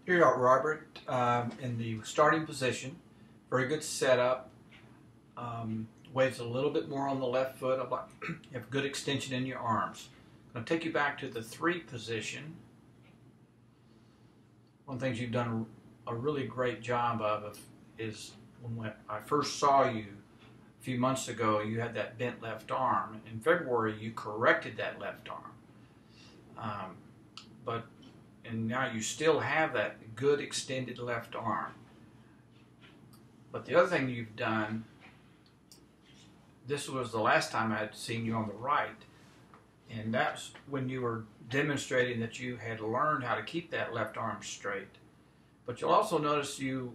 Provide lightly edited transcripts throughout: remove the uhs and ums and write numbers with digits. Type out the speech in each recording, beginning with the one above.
Here you are, Robert, in the starting position. Very good setup. Weighs a little bit more on the left foot. You have good extension in your arms. I'm going to take you back to the 3 position. One of the things you've done a really great job of is when I first saw you a few months ago, you had that bent left arm. In February, you corrected that left arm. And now you still have that good extended left arm. But the other thing you've done, this was the last time I had seen you on the right, and that's when you were demonstrating that you had learned how to keep that left arm straight. But you'll also notice in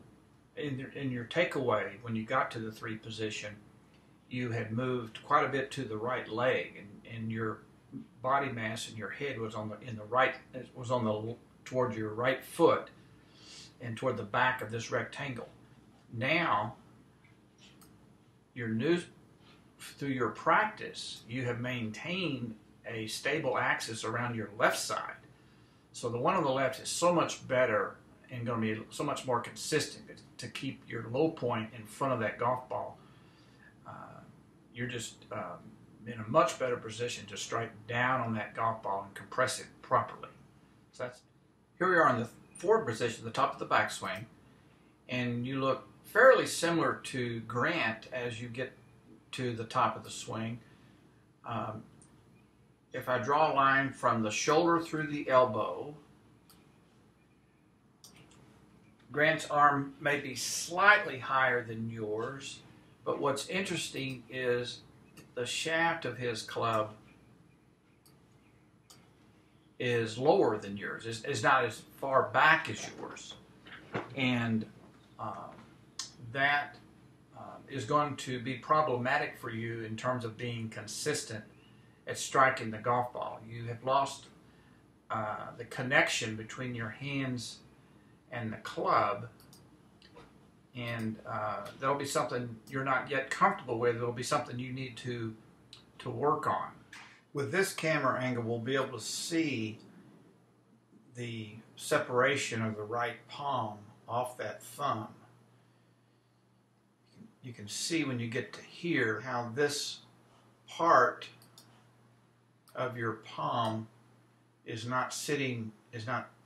your takeaway, when you got to the 3 position, you had moved quite a bit to the right leg, and your body mass in your head was toward your right foot and toward the back of this rectangle. Now, through your practice, you have maintained a stable axis around your left side. So the one on the left is so much better and going to be so much more consistent to keep your low point in front of that golf ball. You're just in a much better position to strike down on that golf ball and compress it properly. So here we are in the 4th position, the top of the backswing, and you look fairly similar to Grant as you get to the top of the swing. If I draw a line from the shoulder through the elbow, Grant's arm may be slightly higher than yours, but what's interesting is the shaft of his club is lower than yours. It's not as far back as yours. And that is going to be problematic for you in terms of being consistent at striking the golf ball. You have lost the connection between your hands and the club, and there'll be something you're not yet comfortable with. It'll be something you need to work on. With this camera angle, we'll be able to see the separation of the right palm off that thumb. You can see when you get to here how this part of your palm is not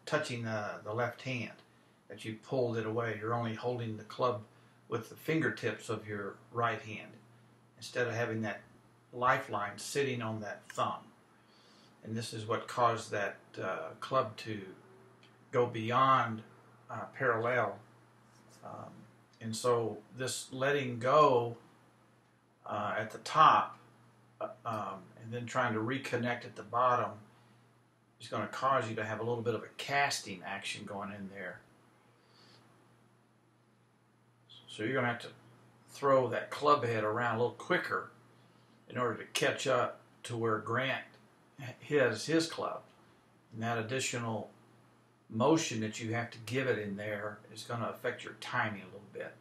touching the left hand, that you pulled it away. You're only holding the club with the fingertips of your right hand instead of having that lifeline sitting on that thumb. And this is what caused that club to go beyond parallel. And so this letting go at the top and then trying to reconnect at the bottom is going to cause you to have a little bit of a casting action going in there. So you're going to have to throw that club head around a little quicker in order to catch up to where Grant has his club. And that additional motion that you have to give it in there is going to affect your timing a little bit.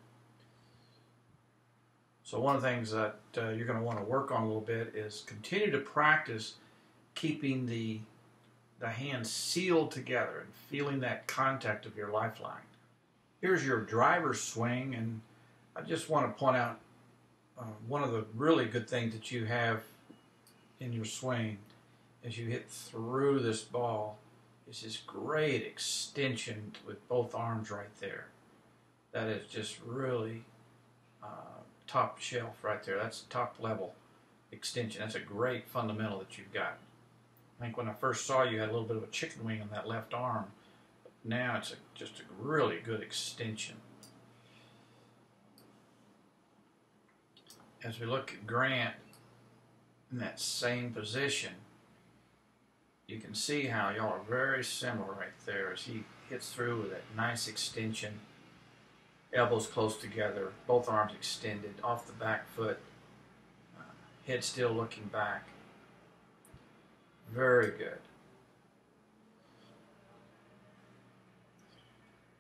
So one of the things that you're going to want to work on a little bit is continue to practice keeping the hands sealed together and feeling that contact of your lifeline. Here's your driver's swing, and I just want to point out one of the really good things that you have in your swing as you hit through this ball is this great extension with both arms right there. That is just really top shelf right there. That's top level extension. That's a great fundamental that you've got. I think when I first saw you, you had a little bit of a chicken wing on that left arm. But now it's just a really good extension. As we look at Grant in that same position, you can see how y'all are very similar right there as he hits through with that nice extension, elbows close together, both arms extended, off the back foot, head still looking back. Very good.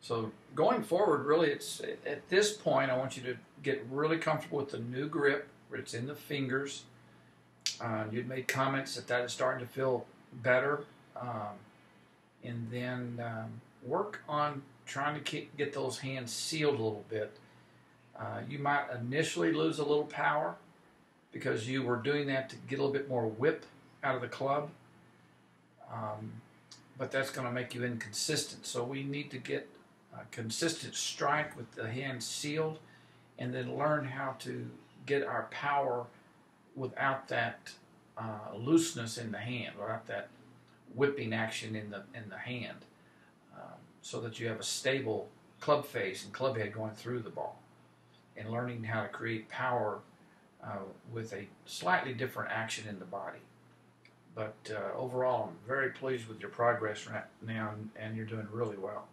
So going forward, really, it's at this point, I want you to get really comfortable with the new grip, where it's in the fingers. You'd made comments that is starting to feel better. And then work on trying to get those hands sealed a little bit. You might initially lose a little power because you were doing that to get a little bit more whip out of the club, but that's going to make you inconsistent. So we need to get a consistent strike with the hands sealed, and then learn how to get our power without that looseness in the hand, without that whipping action in the hand, so that you have a stable club face and club head going through the ball, and learning how to create power with a slightly different action in the body. But overall, I'm very pleased with your progress right now, and you're doing really well.